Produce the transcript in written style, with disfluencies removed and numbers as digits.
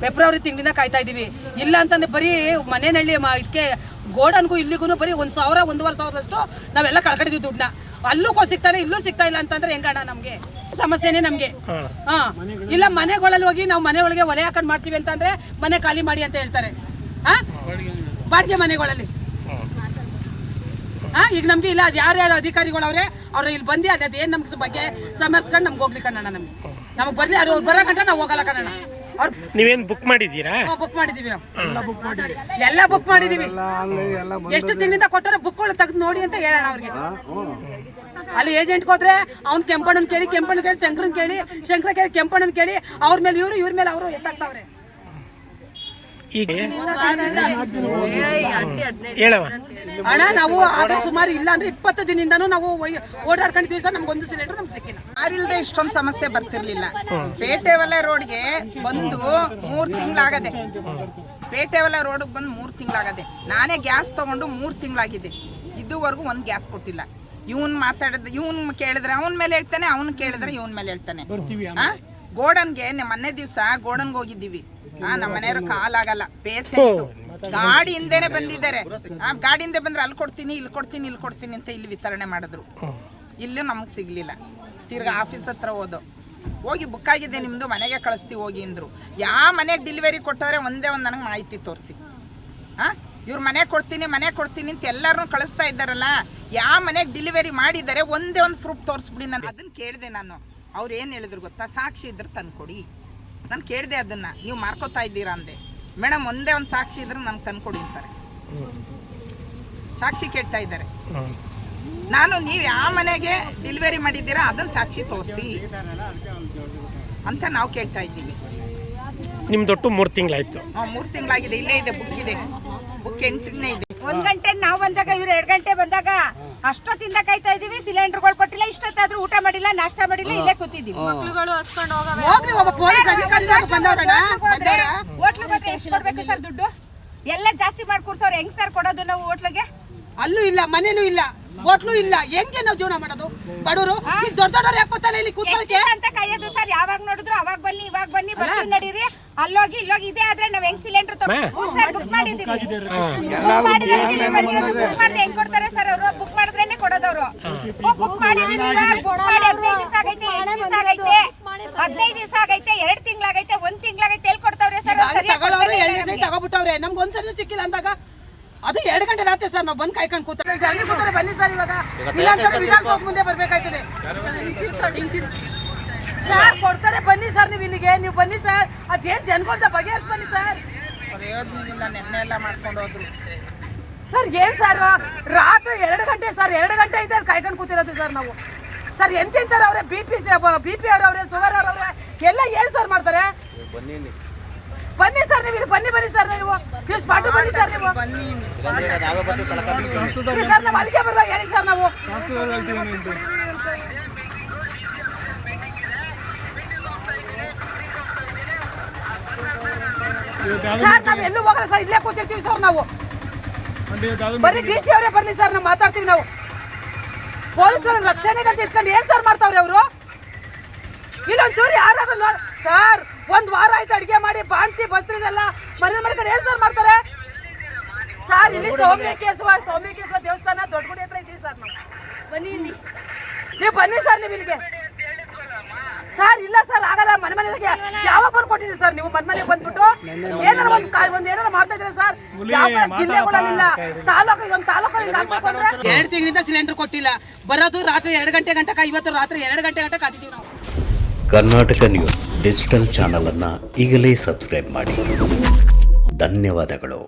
February ತಿಂಗಳಿಂದ ಕಾಯ್ತಾ ಇದೀವಿ. ಇಲ್ಲ ಅಂತಂದ್ರೆ ಬರೀ ಮನೆಯಲ್ಲಿ ಇದಕ್ಕೆ ಗೋಡನ್ಗೂ ಇಲ್ಲಿಗೂ ಬರೀ 1,000 1,500 ನಾವೆಲ್ಲ ಕಳ್ಕೊಂಡಿದ್ವಿ ದುಡ್ಡನ್ನ. ಅಲ್ಲೂ ಸಿಗ್ತಾರೆ ಇಲ್ಲೂ ಸಿಗ್ತಾ ಇಲ್ಲ ಅಂತಂದ್ರೆ ಹೆಂಗಣ್ಣ? ನಮ್ಗೆ ಸಮಸ್ಯೆನೇ ನಮ್ಗೆ. ಇಲ್ಲ ಮನೆಗಳಲ್ಲಿ ಹೋಗಿ ನಾವು ಮನೆ ಒಳಗೆ ಒಲೆ ಹಾಕೊಂಡು ಮಾಡ್ತೀವಿ ಅಂತಂದ್ರೆ ಮನೆ ಖಾಲಿ ಮಾಡಿ ಅಂತ ಹೇಳ್ತಾರೆ. ಬಾಡಿಗೆ ಮನೆಗಳಲ್ಲಿ ಈಗ ನಮ್ಗೆ ಇಲ್ಲ, ಅದು ಯಾರ್ಯಾರು ಅಧಿಕಾರಿಗಳವ್ರೆ ಅವ್ರು ಇಲ್ಲಿ ಬಂದು ಅದೇನು ನಮ್ಗೆ ಬಗ್ಗೆ ಸಮರ್ಸ್ಕೊಂಡು ನಮ್ಗೆ ಹೋಗ್ಲಿಕ್ಕೆ ಕಣ್ಣ. ನಮಗೆ ಬರ್ಲಿ ಅವ್ರು ಬರೋ ಗಂಟ ನಾವು ಹೋಗಲ್ಲ ಕಣ್ಣ. ಅವ್ರು ನೀವೇನು ಬುಕ್ ಮಾಡಿದ್ದೀರಾ? ಬುಕ್ ಮಾಡಿದೀವಿ ನಾವು, ಎಲ್ಲ ಬುಕ್ ಮಾಡಿದೀವಿ. ಎಷ್ಟು ದಿನದಿಂದ ಕೊಟ್ಟರೆ ಬುಕ್ಗಳು ತೆಗೆದು ನೋಡಿ ಅಂತ ಹೇಳೋಣ ಅವ್ರಿಗೆ. ಅಲ್ಲಿ ಏಜೆಂಟ್ಗೆ ಹೋದ್ರೆ ಅವ್ನು ಕೆಂಪಣ್ಣನ ಕೇಳಿ, ಕೆಂಪಣ್ಣ ಕೇಳಿ ಶಂಕರನ್ ಕೇಳಿ, ಶಂಕರ ಕೇಳಿ ಕೆಂಪಣ್ಣನ ಕೇಳಿ, ಅವ್ರ ಮೇಲೆ ಇವ್ರು, ಇವ್ರ ಮೇಲೆ ಅವರು ಎತ್ತಾಗ್ತಾವ್ರೆ. ಅಣ್ಣ ನಾವು ಆಗ ಸುಮಾರು ಇಲ್ಲ ಅಂದ್ರೆ 20 ದಿನದಿಂದನೂ ನಾವು ಓಡಾಡ್ಕೊಂಡಿದ್ವಿ ಸರ್. ನಮ್ಗೊಂದು ಸಿಲಿಂಡರ್ ನಮ್ಗೆ ಸಿಕ್ಕಿಲ್ಲ. ಯಾರಿಲ್ದೆ ಇಷ್ಟೊಂದು ಸಮಸ್ಯೆ ಬರ್ತಿರ್ಲಿಲ್ಲ. ಪೇಟೆ ಹೊಲ ರೋಡ್ಗೆ ಬಂದು 3 ತಿಂಗಳಾಗದೆ. ಪೇಟೆ ಹೊಲ ರೋಡ್ಗೆ ಬಂದು 3 ತಿಂಗಳಾಗದೆ. ನಾನೇ ಗ್ಯಾಸ್ ತಗೊಂಡು 3 ತಿಂಗಳಾಗಿದೆ. ಇದುವರೆಗೂ ಒಂದು ಗ್ಯಾಸ್ ಕೊಟ್ಟಿಲ್ಲ. ಇವನ್ ಮಾತಾಡಿದ್ರೆ ಇವನ್ ಕೇಳಿದ್ರೆ ಅವನ ಮೇಲೆ ಹೇಳ್ತಾನೆ, ಅವನ್ ಕೇಳಿದ್ರೆ ಇವನ್ ಮೇಲೆ ಹೇಳ್ತಾನೆ. ಗೋಡನ್ಗೆ ಮೊನ್ನೆ ದಿವ್ಸ ಗೋಡನ್ಗೆ ಹೋಗಿದ್ದೀವಿ. ನಮ್ಮ ಮನೆಯವ್ರ ಕಾಲಾಗಲ್ಲ, ಪೇಷಂಟ್ ಗಾಡಿ ಹಿಂದೆನೆ ಬಂದಿದ್ದಾರೆ. ಗಾಡಿ ಹಿಂದೆ ಬಂದ್ರೆ ಅಲ್ಲಿ ಕೊಡ್ತೀನಿ, ಇಲ್ಲಿ ಕೊಡ್ತೀನಿ, ಇಲ್ಲಿ ಕೊಡ್ತೀನಿ ಅಂತ ಇಲ್ಲಿ ವಿತರಣೆ ಮಾಡಿದ್ರು. ಇಲ್ಲೂ ನಮಗ್ ಸಿಗ್ಲಿಲ್ಲ. ತಿರ್ಗಾ ಆಫೀಸ್ ಹತ್ರ ಹೋಗಿ ಬುಕ್ ಆಗಿದೆ ನಿಮ್ದು, ಮನೆಗೆ ಕಳಿಸ್ತೀವಿ ಹೋಗಿ ಅಂದ್ರು. ಯಾವ ಮನೆಗೆ ಡೆಲಿವರಿ ಕೊಟ್ಟವ್ರೆ ಒಂದೇ ಒಂದು ನನಗೆ ಮಾಹಿತಿ ತೋರಿಸಿ. ಇವ್ರು ಮನೆ ಕೊಡ್ತೀನಿ ಅಂತ ಎಲ್ಲಾರನ್ನೂ ಕಳಿಸ್ತಾ ಇದ್ದಾರಲ್ಲ, ಯಾವ ಮನೆಗೆ ಡೆಲಿವರಿ ಮಾಡಿದ್ದಾರೆ ಒಂದೇ ಒಂದು ಪ್ರೂಫ್ ತೋರಿಸ್ಬಿಡಿ. ನಾನು ಅದನ್ನ ಕೇಳಿದೆ. ನಾನು ಅವ್ರು ಏನು ಹೇಳಿದ್ರು ಗೊತ್ತಾ? ಸಾಕ್ಷಿ ಇದ್ರೆ ತಂದ್ಕೊಡಿ. ನಾನು ಕೇಳಿದೆ ಅದನ್ನ, ನೀವು ಮಾರ್ಕೋತಾ ಇದ್ದೀರಾ ಅಂದೆ. ಮೇಡಮ್ ಒಂದೇ ಒಂದು ಸಾಕ್ಷಿ ಇದ್ರೆ ನಂಗೆ ತಂದ್ಕೊಡಿ ಅಂತಾರೆ. ಸಾಕ್ಷಿ ಕೇಳ್ತಾ ಇದ್ದಾರೆ. ನಾನು ನೀವು ಯಾವ ಮನೆಗೆ ಡೆಲಿವರಿ ಮಾಡಿದ್ದೀರಾ ಅದನ್ನ ಸಾಕ್ಷಿ ತೋರಿಸಿ ಅಂತ ನಾವು ಕೇಳ್ತಾ ಇದ್ದೀವಿ. ನಿಮ್ದೊಟ್ಟು 3 ತಿಂಗಳಾಯ್ತು. 3 ತಿಂಗಳಾಗಿದೆ. ಇಲ್ಲೇ ಇದೆ, ಬುಕ್ ಇದೆ. ಬುಕ್ 8 ಇದೆ. 1 ಗಂಟೆ ನಾವು ಬಂದಾಗ ಇವ್ರು 2 ಗಂಟೆ ಬಂದಾಗ ಅಷ್ಟೊತ್ತಿಂದ ಕಾಯ್ತಾ ಇದೀವಿ. ಸಿಲಿಂಡರ್ಗಳು ಕೊಟ್ಟಿಲ್ಲ, ಇಷ್ಟೊತ್ತಾದ್ರೂ ಊಟ ಮಾಡಿಲ್ಲ, ನಾಷ್ಟ ಮಾಡಿಲ್ಲ, ಇಲ್ಲೇ ಕೂತಿದ್ದೀವಿ. ಮಕ್ಕಳುಗಳು ಹಸ್ಕೊಂಡು ಹೋಟ್ಲಿಗೆ ಎಷ್ಟು ಕೊಡ್ಬೇಕು ಸರ್ ದುಡ್ಡು? ಎಲ್ಲ ಜಾಸ್ತಿ ಮಾಡಿ ಕೂರ್ಸೋರು. ಹೆಂಗ್ ಸರ್ ಕೊಡೋದು ನಾವು ಹೋಟ್ಲಿಗೆ? ಅಲ್ಲೂ ಇಲ್ಲ, ಮನೇಲೂ ಇಲ್ಲ, ಹೋಟ್ಲು ಇಲ್ಲ. ಹೆಂಗೆ ನಾವು ಜೀವನ ಮಾಡೋದು? ಬಡವರು ದೊಡ್ಡ ದೊಡ್ಡವ್ರು ಯಾಕೆ ಬರ್ತಾರೆ ಇಲ್ಲಿ ಕೂತ್ಕೊಳ್ಳೋಕೆ ಅಂತ ಕಾಯೋದು ಸರ್? ಯಾವಾಗ ನೋಡಿದ್ರು ಅವಾಗ ಬನ್ನಿ, ಇವಾಗ ಬನ್ನಿ, ಬರ್ತೀವಿ ನಡೀರಿ, ಅಲ್ಲೋಗಿ ಇಲ್ಲೋಗಿ. ಇದೇ ಆದ್ರೆ ನಾವ್ ಹೆಂಗ್ ಸಿಲಿಂಡರ್ ಸರ್ ಬುಕ್ ಮಾಡಿದೀವಿ. ಹೆಂಗ್ ಕೊಡ್ತಾರೆ ಸರ್ ಅವರು? ಬುಕ್ ಮಾಡಿದ್ರೇನೆ ಕೊಡೋದವ್ರು. ಬುಕ್ ಮಾಡಿದೀವಿ ಸರ್. ಬುಕ್ ಮಾಡಿ 15 ದಿವಸ ಆಗೈತೆ, 8 ದಿವಸ ಆಗೈತೆ, 15 ದಿವಸ ಆಗೈತೆ, 2 ತಿಂಗಳಾಗೈತೆ, 1 ತಿಂಗಳಾಗೈತೆ. ಎಲ್ಲಿ ಕೊಡ್ತಾವ್ರೆ ಸರ್? ತಗೊಳ್ಳೋರು 2 ದಿವಸ ತಗೋಬಿಟ್ಟವ್ರೆ. ನಮ್ಗೆ ಒಂದ್ಸಲ ಸಿಕ್ಕಿಲ್ಲ ಅಂದಾಗ ಅದು 2 ಗಂಟೆ ರಾತ್ರಿ ಸರ್. ನಾವು ಬಂದು ಕಾಯ್ಕೊಂಡು ಕೂತಾರೆ. ಬನ್ನಿ ಸರ್, ಇವಾಗ ಇಲ್ಲ ಅಂತಂದ್ರೆ ವಿಧಾನಸೌಧ ಮುಂದೆ ಬರ್ಬೇಕಾಯ್ತದೆ ಸರ್. ಕೊಡ್ತಾರೆ, ಬನ್ನಿ ಸರ್ ನೀವು ಇಲ್ಲಿಗೆ. ನೀವು ಬನ್ನಿ ಸರ್, ಅದೇನ್ ಜನಗೊಂದ ಬಗೆಹರಿಸಿ ಬನ್ನಿ ಸರ್. ಪ್ರಯೋಜನವಿಲ್ಲ, ನೆನ್ನೆ ಎಲ್ಲ ಮಾಡ್ಕೊಂಡು ಹೋದ್ರು ಸರ್. ಏನ್ ಸರ್ ರಾತ್ರಿ 2 ಗಂಟೆ ಸರ್, 2 ಗಂಟೆ ಇದೆ ಕಾಯ್ಕೊಂಡು ಕೂತಿರೋದು ಸರ್ ನಾವು. ಸರ್ ಎಂತಿಂತಾರೆ ಅವ್ರೆ, BP ಅವ್ರವ್ರೆ, ಶುಗರ್ ಅವ್ರವ್ರೆ, ಎಲ್ಲ ಏನ್ ಸರ್ ಮಾಡ್ತಾರೆ? ಬನ್ನಿ ಸರ್ ನೀವು, ಬನ್ನಿ ಸರ್ ನೀವು ಸ್ಪಾಟ್ ಬನ್ನಿ ಸರ್ ನೀವು. ಸರ್ ನಾವು ಅಲ್ಲಿಗೆ ಬರ್ದಾಗ ಹೇಳಿ ಸರ್. ನಾವು ಸರ್ ನಾವ್ ಎಲ್ಲೂ ಹೋಗಲ್ಲ ಸರ್, ಇಲ್ಲೇ ಕೂತಿರ್ತೀವಿ ಸರ್. ನಾವು ಬರೀ DC ಅವರೇ ಬರ್ಲಿ ಸರ್, ನಾವು ಮಾತಾಡ್ತೀವಿ. ನಾವು ಪೊಲೀಸರ ರಕ್ಷಣೆಗಂತ ಇಟ್ಕೊಂಡು ಏನ್ ಸರ್ ಮಾಡ್ತಾವ್ರಿ ಅವರು? ಇಲ್ಲೊಂಚೂರು ಯಾರಾದ್ರೂ ನೋಡಿ ಸರ್. 1 ವಾರ ಆಯ್ತು ಅಡಿಗೆ ಮಾಡಿ ಬಾಣ್ತಿ ಬಸ್ರಿಗೆಲ್ಲ ಮನೆ ಕಡೆ ಏನ್ ಸರ್ ಮಾಡ್ತಾರೆ ಸರ್? ಇಲ್ಲಿ ಸೌಮ್ಯಕೇಶ್ವರ ದೇವಸ್ಥಾನ ದೊಡ್ಡಗುಡಿ ಹತ್ರ ಇದ್ದೀವಿ ಸರ್. ನಾವು ನೀವು ಬನ್ನಿ ಸರ್, ನೀವು ಇಲ್ಲಿಗೆ ಸರ್. ಇಲ್ಲ ಸರ್ ಆಗಲ್ಲ. ಮನೆಗೆ ಯಾವಾಗ ಬಂದು ಕೊಟ್ಟಿದ್ದೀವಿ ಸರ್? ನೀವು ಮನೆಗೆ ಬಂದ್ಬಿಟ್ಟು ಏನಾರ ಒಂದ್ ಏನಾರ ಮಾಡ್ತಾ ಇದ್ರೆ ಸರ್. ಜಿಲ್ಲೆಗಳಲ್ಲಿಲ್ಲ, ತಾಲೂಕಲ್ಲಿ 2 ತಿಂಗಳಿಂದ ಸಿಲಿಂಡರ್ ಕೊಟ್ಟಿಲ್ಲ. ಬರೋದು ರಾತ್ರಿ 2 ಗಂಟೆ ಗಂಟೆ. ಇವತ್ತು ರಾತ್ರಿ 2 ಗಂಟೆ ಗಂಟೆ ಕಾದಿದ್ದೀವಿ ನಾವು. ಕರ್ನಾಟಕ ನ್ಯೂಸ್ ಡಿಜಿಟಲ್ ಚಾನಲ್ ಅನ್ನು ಈಗಲೇ ಸಬ್ಸ್ಕ್ರೈಬ್ ಮಾಡಿ. ಧನ್ಯವಾದಗಳು.